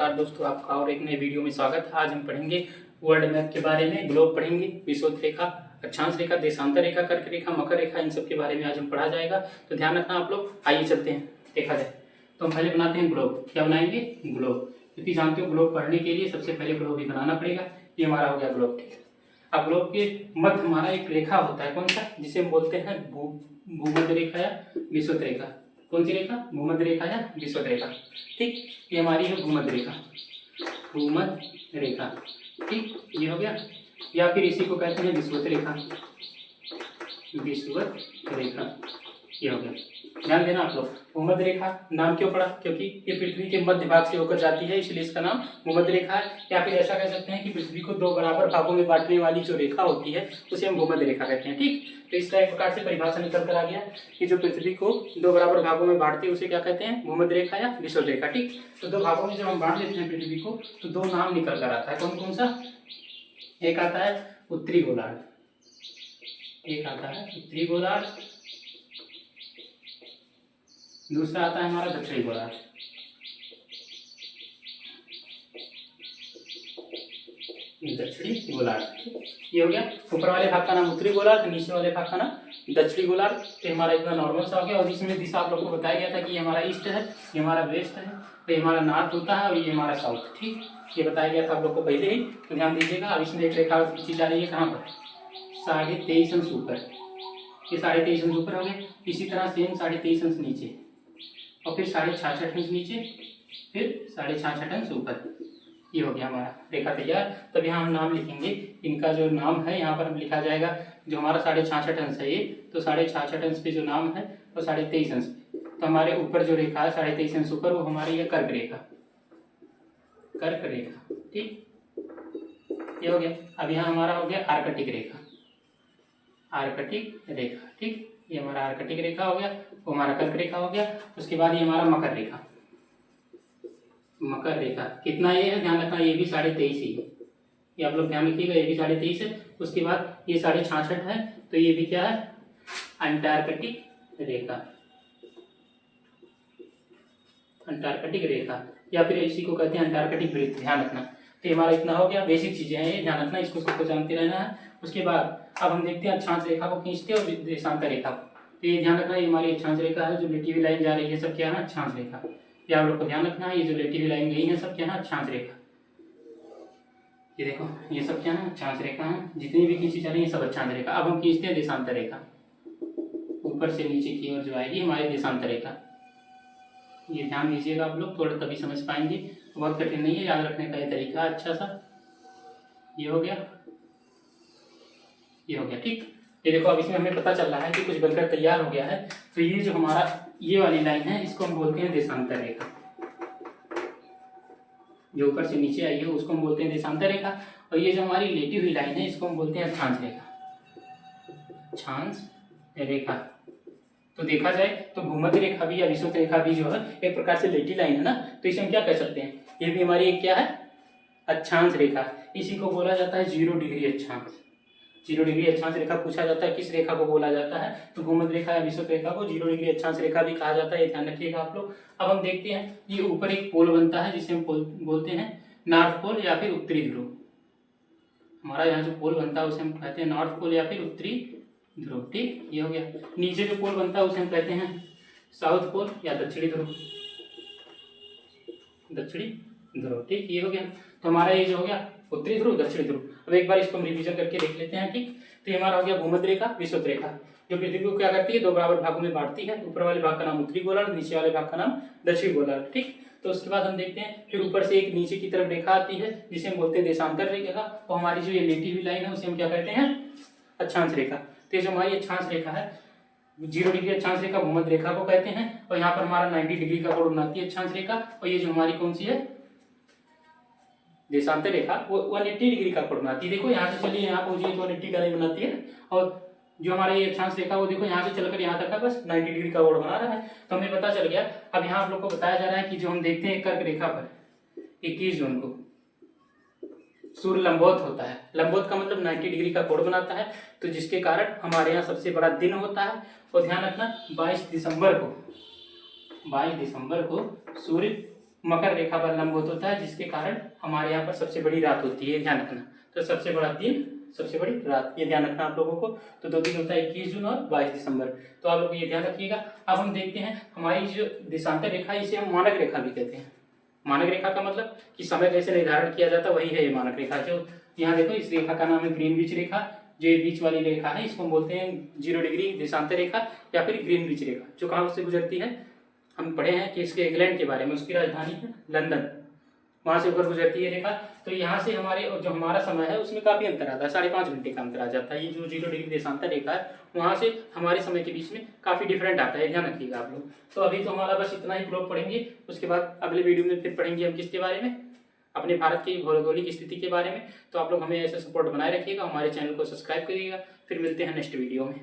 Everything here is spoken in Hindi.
नमस्कार दोस्तों, आपका और एक नए वीडियो में स्वागत है। आज हम पढ़ेंगे वर्ल्ड मैप के बारे में। ग्लोब पढ़ेंगे, विषुवत रेखा, अक्षांश रेखा, देशांतर रेखा, कर्क रेखा, मकर रेखा, इन सब के बारे में आज हम पढ़ा जाएगा। तो ध्यान रखना आप लोग। आइए चलते हैं, देखा जाए। तो हम पहले बनाते हैं ग्लोब। क्या बनाएंगे? ग्लोब। क्योंकि जानते हो ग्लोब पढ़ने के लिए सबसे पहले ग्लोब ही बनाना पड़ेगा। ये हमारा हो गया ग्लोब। ठीक है, अब ग्लोब के मध्य हमारा एक रेखा होता है, कौन सा, जिसे हम बोलते हैं भूमध्य रेखा या विषुवत रेखा। कौन सी रेखा? भूमध्य रेखा या विषुवत रेखा। ठीक, ये हमारी है भूमध्य रेखा। भूमध्य रेखा, ठीक, ये हो गया। या फिर इसी को कहते हैं विषुवत रेखा। विषुवत रेखा, ये हो गया। ध्यान देना आप लोग। भूमध्य रेखा नाम क्यों पड़ा? क्योंकि ये पृथ्वी के मध्य भाग से होकर जाती है, इसलिए इसका नाम भूमध्य रेखा है। या फिर ऐसा कह सकते हैं कि पृथ्वी को दो बराबर भागों में बांटने वाली जो रेखा होती है उसे हम भूमध्य रेखा कहते हैं। ठीक, तो इसका एक प्रकार से परिभाषा निकल कर आ गया कि जो पृथ्वी को दो बराबर भागों में बांटती है उसे क्या कहते हैं? भूमध्य रेखा या विषुवत रेखा। ठीक, तो दो भागों में जब हम बांट देते हैं पृथ्वी को तो दो नाम निकल कर आता है। कौन कौन सा? एक आता है उत्तरी गोलार्ध, एक आता है उत्तरी गोलार्ध, दूसरा आता है हमारा दक्षिणी गोलार्ध। दक्षिणी गोलार्ध, ये हो गया। ऊपर वाले भाग का नाम उत्तरी गोलार्ध, नीचे वाले भाग का नाम दक्षिणी गोलार्ध। तो हमारा इतना नॉर्मल सा हो गया। और इसमें दिशा आप लोग को बताया गया था कि ये हमारा ईस्ट है, ये हमारा वेस्ट है, तो ये हमारा नॉर्थ होता है और ये हमारा साउथ। ठीक, ये बताया गया था आप लोग को पहले ही, तो ध्यान दीजिएगा। अब इसमें एक रेखा खींची जा रही है, कहाँ पर? 23.5 अंश ऊपर। ये 23.5 अंश ऊपर हो गए। इसी तरह सेम 23.5 अंश नीचे, और फिर 66.5 अंश नीचे, फिर 66.5 अंश ऊपर। ये हो गया हमारा रेखा तैयार। तब यहाँ हम नाम लिखेंगे। इनका जो नाम है यहाँ पर हम लिखा जाएगा, जो हमारा 66.5 अंश है ये, तो 66.5 अंश पे जो नाम है वो 23.5 अंश पे। तो हमारे ऊपर जो रेखा है 23.5 अंश ऊपर, वो हमारी है कर्क रेखा। कर्क रेखा, ठीक, ये हो गया। अब यहाँ हमारा हो गया आर्कटिक रेखा। आर्कटिक रेखा, ठीक, ये हमारा आर्कटिक रेखा हो गया, वो हमारा कर्क रेखा हो गया। उसके बाद ये हमारा मकर रेखा। मकर रेखा कितना ये है? ध्यान रखना, ये भी 23.5 ही है। ये आप लोग ध्यान रखिएगा, ये भी 23.5 है। उसके बाद ये 66.5 है, तो ये भी क्या है? अंटार्कटिक रेखा। अंटार्कटिक रेखा, या फिर इसी को कहते हैं अंटार्कटिक वृत्त। ध्यान रखना। तो ये हमारा इतना हो गया। बेसिक चीजें हैं ये, ध्यान रखना, इसको सबको जानते रहना है। उसके बाद अब हम देखते हैं अक्षांश रेखा को खींचते हैं और देशांतर रेखा को। तो ये ध्यान रखना, ये हमारी अक्षांश रेखा है, जो लेटी हुई लाइन जा रही है सब क्या है? अक्षांश रेखा। ये आप लोग को ध्यान रखना है। ये जो लेटी हुई लाइन गई है सब क्या है? अक्षांश रेखा। ये देखो, ये सब क्या है? अक्षांश रेखा है। जितनी भी खींची जा रही है सब अक्षांश रेखा। अब हम खींचते हैं देशांतर रेखा। ऊपर से नीचे की ओर जो आएगी हमारी देशांतर रेखा। ये ध्यान दीजिएगा आप लोग, थोड़ा तभी समझ पाएंगे। बहुत कठिन नहीं है, याद रखने का ये तरीका अच्छा सा। ये हो गया, ये हो गया। ठीक, ये देखो, अब इसमें हमें पता चल रहा है कि कुछ बनकर तैयार हो गया है। तो ये जो हमारा ये वाली लाइन है, इसको हम बोलते हैं देशांतर रेखा। जो ऊपर से नीचे आई है उसको हम बोलते हैं देशांतर रेखा। और ये जो हमारी लेटी हुई लाइन है इसको हम बोलते हैं अक्षांश रेखा। अक्षांश रेखा। तो देखा जाए तो भूमध्य रेखा भी या विषुवत रेखा भी जो है एक प्रकार से लेटी लाइन है ना, तो इसे हम क्या कह सकते हैं? ये भी हमारी एक क्या है? अक्षांश रेखा। इसी को बोला जाता है 0 डिग्री अक्षांश। 0 डिग्री अक्षांश रेखा पूछा जाता है, किस रेखा को बोला जाता है? तो भूमध्य रेखा या विषुवत रेखा को 0 डिग्री अक्षांश रेखा भी कहा जाता है। ये ध्यान रखिएगा आप लोग। अब हम देखते हैं, ये ऊपर एक पोल बनता है जिसे हम बोलते हैं नॉर्थ पोल या फिर उत्तरी ध्रुव। हमारा यहाँ जो पोल बनता है उसे हम कहते हैं नॉर्थ पोल या फिर उत्तरी ध्रुव। ठीक, ये हो गया। नीचे जो पोल बनता है उसे हम कहते हैं साउथ पोल या दक्षिणी ध्रुव। दक्षिणी ध्रुव, ठीक, ये हो गया। तो हमारा ये जो हो गया उत्तरी ध्रुव, दक्षिणी ध्रुव। अब एक बार इसको हम रिवीजन करके देख लेते हैं। ठीक, तो ये हमारा हो गया भूमध्य रेखा, विषुवत रेखा, जो पृथ्वी को क्या करती है? दो बराबर भागों में बांटती है। ऊपर वाले भाग का नाम उत्तरी गोलार्ध, नीचे वाले भाग का नाम दक्षिणी गोलार्ध। ठीक, तो उसके बाद हम देखते हैं, फिर ऊपर से एक नीचे की तरफ रेखा आती है जिसे हम बोलते हैं देशांतर रेखा। और हमारी जो ये लेटी हुई लाइन है उसे हम क्या कहते हैं? अक्षांश रेखा। तो ये जो हमारी अक्षांश रेखा है 0 डिग्री अक्षांश रेखा भूमध्य रेखा को कहते हैं। और यहाँ पर हमारा 90 डिग्री का कोण बनाती है अक्षांश रेखा। और ये जो हमारी कौन सी है? देशांतर रेखा, वो 180 डिग्री का कोण बनाती है। देखो यहाँ से चलिए यहाँ पहुंचिए तो 180 का लाइन बनाती है। और जो हमारे ये अक्षांश रेखा वो देखो यहाँ से चलकर यहाँ तक का बस 90 डिग्री का कोण बना रहा है। तो हमें पता चल गया। अब यहाँ आप लोग को बताया जा रहा है कि जो हम देखते हैं कर्क रेखा पर 21 जून को सूर्य लंबवत होता है। लंबवत का मतलब 90 डिग्री का कोण बनाता है, तो जिसके कारण हमारे यहाँ सबसे बड़ा दिन होता है। और ध्यान रखना 22 दिसंबर को सूर्य मकर रेखा पर लंबवत होता है, जिसके कारण हमारे यहाँ पर सबसे बड़ी रात होती है, ध्यान रखना। तो सबसे बड़ा दिन, सबसे बड़ी रात, ये ध्यान रखना आप लोगों को। तो 2 दिन होता है 21 जून और 22 दिसंबर। तो आप लोग ये ध्यान रखिएगा। अब हम देखते हैं हमारी जो देशांतर रेखा है, इसे हम मानक रेखा भी कहते हैं। मानक रेखा का मतलब कि समय कैसे निर्धारण किया जाता है, वही है ये मानक रेखा। जो यहाँ देखो, इस रेखा का नाम है ग्रीनविच रेखा। जो ये बीच वाली रेखा है, इसको हम बोलते हैं 0 डिग्री देशांतर रेखा या फिर ग्रीनविच रेखा। जो कहाँ से गुजरती है, हम पढ़े हैं कि इसके इंग्लैंड के बारे में, उसकी राजधानी है लंदन, वहां से ऊपर गुजरती है रेखा। तो यहाँ से हमारे जो हमारा समय है उसमें काफी अंतर आता है, 5.5 घंटे का अंतर आ जाता है। ये जो 0 डिग्री देशांतर रेखा है, वहां से हमारे समय के बीच में काफी डिफरेंट आता है, ध्यान रखिएगा आप लोग। तो अभी तो हमारा बस इतना ही ग्रुप पढ़ेंगे, उसके बाद अगले वीडियो में फिर पढ़ेंगे हम किसके बारे में, अपने भारत की भौगोलिक स्थिति के बारे में। तो आप लोग हमें ऐसे सपोर्ट बनाए रखिएगा, हमारे चैनल को सब्सक्राइब करिएगा। फिर मिलते हैं नेक्स्ट वीडियो में।